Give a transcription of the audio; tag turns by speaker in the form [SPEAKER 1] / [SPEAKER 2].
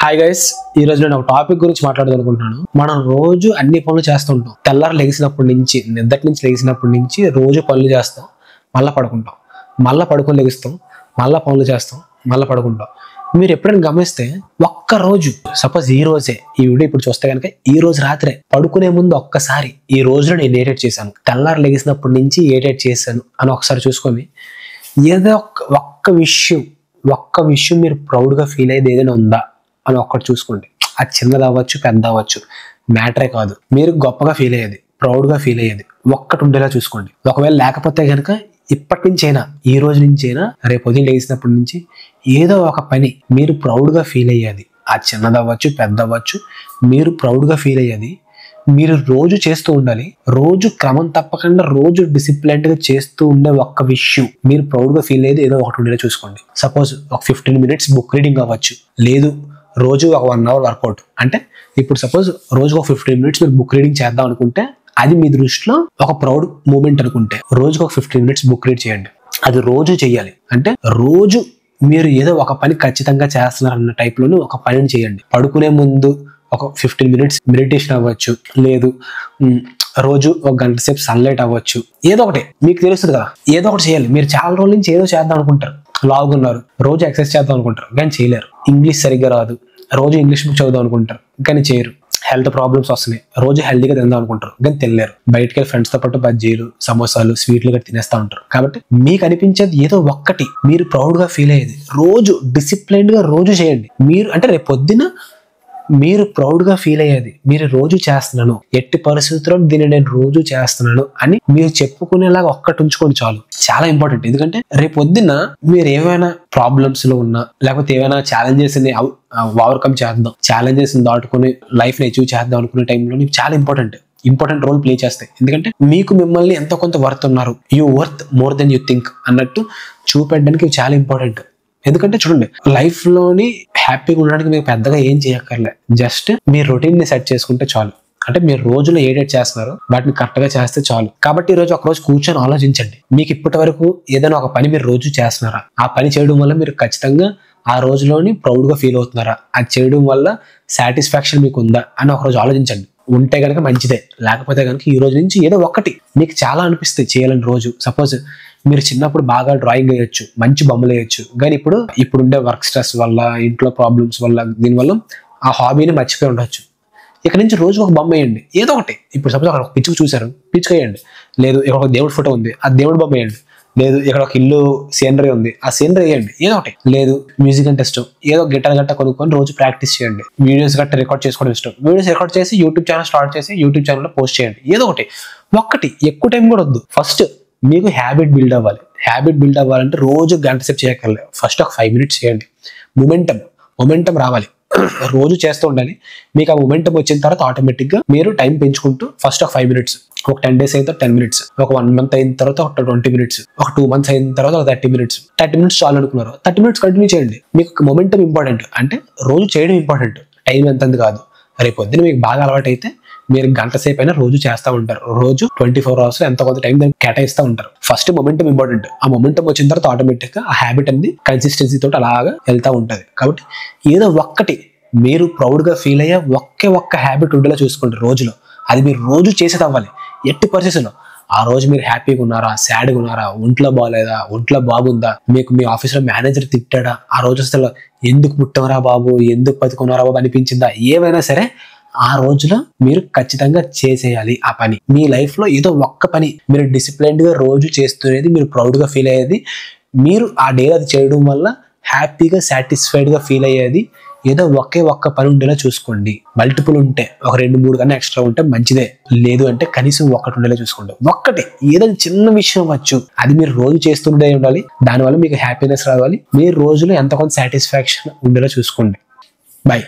[SPEAKER 1] Hi guys, ఈ రోజు నేను ఒక టాపిక్ గురించి మాట్లాడాలనుకుంటున్నాను. మనం రోజు అన్ని పనులు చేస్తుంటాం. తెల్లారు లెగిసినప్పటి నుంచి, నిద్రటి నుంచి లెగిసినప్పటి నుంచి రోజు పనులు చేస్తాం, మళ్ళీ పడుకుంటాం, మళ్ళీ పడుకొని లెగిస్తాం, మళ్ళీ పనులు చేస్తాం, మళ్ళీ పడుకుంటాం. మీరు ఎప్పుడైనా గమనిస్తే ఒక్క రోజు, సపోజ్ ఈ రోజే ఈ వీడియో ఇప్పుడు చూస్తే కనుక ఈ రోజు రాత్రే పడుకునే ముందు ఒక్కసారి ఈ రోజులో నేను ఏటేట్ చేశాను, తెల్లారు లెగిసినప్పటి నుంచి ఏటేట్ చేశాను అని ఒకసారి చూసుకొని ఏదో ఒక్క విషయం మీరు ప్రౌడ్గా ఫీల్ అయ్యేది ఏదైనా ఉందా అని ఒక్కటి చూసుకోండి. అది చిన్నది అవ్వచ్చు, పెద్ద అవ్వచ్చు, మ్యాటరే కాదు. మీరు గొప్పగా ఫీల్ అయ్యేది, ప్రౌడ్గా ఫీల్ అయ్యేది ఒక్కటి ఉండేలా చూసుకోండి. ఒకవేళ లేకపోతే కనుక ఇప్పటి నుంచైనా, ఈ రోజు నుంచైనా, రేపు ఉదయం లేచినప్పటి నుంచి ఏదో ఒక పని మీరు ప్రౌడ్గా ఫీల్ అయ్యేది, అది చిన్నది అవ్వచ్చు, పెద్ద అవ్వచ్చు, మీరు ప్రౌడ్గా ఫీల్ అయ్యేది మీరు రోజు చేస్తూ ఉండాలి. రోజు క్రమం తప్పకుండా రోజు డిసిప్లైన్డ్గా చేస్తూ ఉండే ఒక్క విషయం మీరు ప్రౌడ్గా ఫీల్ అయ్యేది ఏదో ఒకటి ఉండేలా చూసుకోండి. సపోజ్ ఒక 15 minutes బుక్ రీడింగ్ అవ్వచ్చు, లేదు రోజు ఒక 1 hour వర్కౌట్. అంటే ఇప్పుడు సపోజ్ రోజుకు ఒక 15 minutes మీరు బుక్ రీడింగ్ చేద్దాం అనుకుంటే అది మీ దృష్టిలో ఒక ప్రౌడ్ మూమెంట్ అనుకుంటే రోజుకు ఒక 15 minutes బుక్ రీడ్ చేయండి. అది రోజు చేయాలి. అంటే రోజు మీరు ఏదో ఒక పని ఖచ్చితంగా చేస్తున్నారన్న టైప్లోనే ఒక పనిని చేయండి. పడుకునే ముందు ఒక 15 minutes మెడిటేషన్ అవ్వచ్చు, లేదు రోజు ఒక గంట సేపు సన్లైట్ అవ్వచ్చు, ఏదో ఒకటి మీకు తెలుస్తుంది కదా, ఏదో ఒకటి చేయాలి. మీరు చాలా రోజుల నుంచి ఏదో చేద్దాం అనుకుంటారు, లాగున్నారు, రోజు ఎక్సర్సైజ్ చేద్దాం అనుకుంటారు కానీ చేయలేరు. ఇంగ్లీష్ సరిగ్గా రాదు, రోజు ఇంగ్లీష్ బుక్ చదువుదాం అనుకుంటారు కానీ చేయరు. హెల్త్ ప్రాబ్లమ్స్ వస్తున్నాయి, రోజు హెల్తీగా తిందాం అనుకుంటారు కానీ తినలేరు. బయటకి వెళ్ళి ఫ్రెండ్స్ తో పాటు బజ్జీలు, సమోసాలు, స్వీట్లు గట్టి తినేస్తూ ఉంటారు. కాబట్టి మీకు అనిపించేది ఏదో ఒక్కటి మీరు ప్రౌడ్ గా ఫీల్ అయ్యేది రోజు డిసిప్లైన్డ్ గా రోజు చేయండి. మీరు అంటే రేపు పొద్దున మీరు ప్రౌడ్ గా ఫీల్ అయ్యేది మీరు రోజు చేస్తున్నాను, ఎట్టి పరిస్థితుల్లో దీన్ని నేను రోజు చేస్తున్నాను అని మీరు చెప్పుకునేలాగా ఒక్కటి ఉంచుకోండి చాలు. చాలా ఇంపార్టెంట్. ఎందుకంటే రేపు పొద్దున్న మీరు ఏమైనా ప్రాబ్లమ్స్ లో ఉన్నా, లేకపోతే ఏమైనా ఛాలెంజెస్ ని ఓవర్కమ్ చేద్దాం, ఛాలెంజెస్ దాటుకుని లైఫ్ ని అచీవ్ చేద్దాం అనుకునే టైంలో మీకు చాలా ఇంపార్టెంట్ రోల్ ప్లే చేస్తాయి. ఎందుకంటే మీకు మిమ్మల్ని ఎంతో కొంత వర్త్ ఉన్నారు, you worth more than you think అన్నట్టు చూపెట్టడానికి చాలా ఇంపార్టెంట్. ఎందుకంటే చూడండి, లైఫ్ లోని హ్యాపీగా ఉండడానికి మీరు పెద్దగా ఏం చేయక్కర్లే, జస్ట్ మీ రొటీన్ ని సెట్ చేసుకుంటే చాలు. అంటే మీరు రోజులో ఏడేట్ చేస్తున్నారు వాటిని కరెక్ట్ గా చేస్తే చాలు. కాబట్టి ఈ రోజు ఒక రోజు కూర్చొని ఆలోచించండి, మీకు ఇప్పటి వరకు ఏదైనా ఒక పని మీరు రోజు చేస్తున్నారా, ఆ పని చేయడం వల్ల మీరు ఖచ్చితంగా ఆ రోజులోని ప్రౌడ్ గా ఫీల్ అవుతున్నారా, అది చేయడం వల్ల సాటిస్ఫాక్షన్ మీకు ఉందా అని ఒక రోజు ఆలోచించండి. ఉంటే కనుక మంచిదే, లేకపోతే కనుక ఈ రోజు నుంచి ఏదో ఒక్కటి మీకు చాలా అనిపిస్తుంది చేయాలని రోజు. సపోజ్ మీరు చిన్నప్పుడు బాగా డ్రాయింగ్ వేయొచ్చు, మంచి బొమ్మలు వేయొచ్చు, కానీ ఇప్పుడుండే వర్క్ స్ట్రెస్ వల్ల, ఇంట్లో ప్రాబ్లమ్స్ వల్ల, దీనివల్ల ఆ హాబీని మర్చిపోయి ఉండొచ్చు. ఇక్కడ నుంచి రోజు ఒక బొమ్మ వేయండి, ఏదో ఒకటి. ఇప్పుడు సపోజ్ అక్కడ ఒక పిచ్చుకు చూసారు, పిచ్చుకు వేయండి. లేదు ఇక్కడ ఒక దేవుడి ఫోటో ఉంది, ఆ దేవుడి బొమ్మ వేయండి. లేదు ఇక్కడ ఒక ఇల్లు సీనరీ ఉంది, ఆ సీనరీ వేయండి, ఏదో ఒకటి. లేదు మ్యూజిక్ అంటే ఇష్టం, ఏదో గిటార్ గట్ట కొనుక్కొని రోజు ప్రాక్టీస్ చేయండి. వీడియోస్ గట్ట రికార్డ్ చేసుకోవడం ఇష్టం, వీడియోస్ రికార్డ్ చేసి యూట్యూబ్ ఛానల్ స్టార్ట్ చేసి యూట్యూబ్ ఛానల్లో పోస్ట్ చేయండి. ఏదో ఒకటి ఎక్కువ టైం కూడా వద్దు. ఫస్ట్ మీకు హ్యాబిట్ బిల్డ్ అవ్వాలి. హ్యాబిట్ బిల్డ్ అవ్వాలంటే రోజు గంట సేపు చేయక్కర్లేదు, ఫస్ట్ ఒక 5 minutes చేయండి. మొమెంటం రావాలి, రోజు చేస్తూ ఉండాలి. మీకు ఆ మొమెంటం వచ్చిన తర్వాత ఆటోమేటిక్గా మీరు టైం పెంచుకుంటూ ఫస్ట్ ఒక 5 minutes, ఒక 10 days అయిన తర్వాత 10 minutes, ఒక 1 month అయిన తర్వాత ఒక 20 minutes, ఒక 2 months అయిన తర్వాత ఒక 30 minutes చాలు అనుకున్నారు, 30 minutes కంటిన్యూ చేయండి. మీకు మొమెంటం ఇంపార్టెంట్, అంటే రోజు చేయడం ఇంపార్టెంట్, టైం ఎంతంది కాదు. రేపు పొద్దున మీకు బాగా అలవాటు అయితే మీరు గంట సేపు అయినా రోజు చేస్తూ ఉంటారు. రోజు 24 hours ఎంతో కొంత టైం దానికి కేటాయిస్తూ ఉంటారు. First momentum important. ఆ మొమెంటం వచ్చిన తర్వాత ఆటోమేటిక్ గా ఆ హ్యాబిట్ అనేది కన్సిస్టెన్సీ తోటి అలాగా వెళ్తూ ఉంటది. కాబట్టి ఏదో ఒక్కటి మీరు ప్రౌడ్ గా ఫీల్ అయ్యే ఒక్క హ్యాబిట్ ఉండేలా చూసుకోండి రోజులో. అది మీరు రోజు చేసేది అవ్వాలి. ఎట్టి పరిస్థితుల్లో ఆ రోజు మీరు హ్యాపీగా ఉన్నారా, సాడ్గా ఉన్నారా, ఒంట్లో బాగాలేదా, ఒంట్లో బాగుందా, మీకు మీ ఆఫీస్లో మేనేజర్ తిట్టాడా, ఆ రోజు అసలు ఎందుకు పుట్టవరా బాబు, ఎందుకు బతుకున్నారా బాబు అనిపించిందా, ఏమైనా సరే ఆ రోజులో మీరు ఖచ్చితంగా చేసేయాలి ఆ పని. మీ లైఫ్ లో ఏదో ఒక్క పని మీరు డిసిప్లైన్డ్ గా రోజు చేస్తున్నది, మీరు ప్రౌడ్ గా ఫీల్ అయ్యేది, మీరు ఆ డే అది చేయడం వల్ల హ్యాపీగా సాటిస్ఫైడ్ గా ఫీల్ అయ్యేది, ఏదో ఒక్క పని ఉండేలా చూసుకోండి. మల్టిపుల్ ఉంటే ఒక 2-3 కన్నా ఎక్స్ట్రా ఉంటే మంచిదే, లేదు అంటే కనీసం ఒకటి ఉండేలా చూసుకోండి. ఒక్కటి ఏదో చిన్న విషయం అవ్వచ్చు, అది మీరు రోజు చేస్తుండే ఉండాలి. దానివల్ల మీకు హ్యాపీనెస్ రావాలి, మీరు రోజులో ఎంత కొంత సాటిస్ఫాక్షన్ ఉండేలా చూసుకోండి. బై.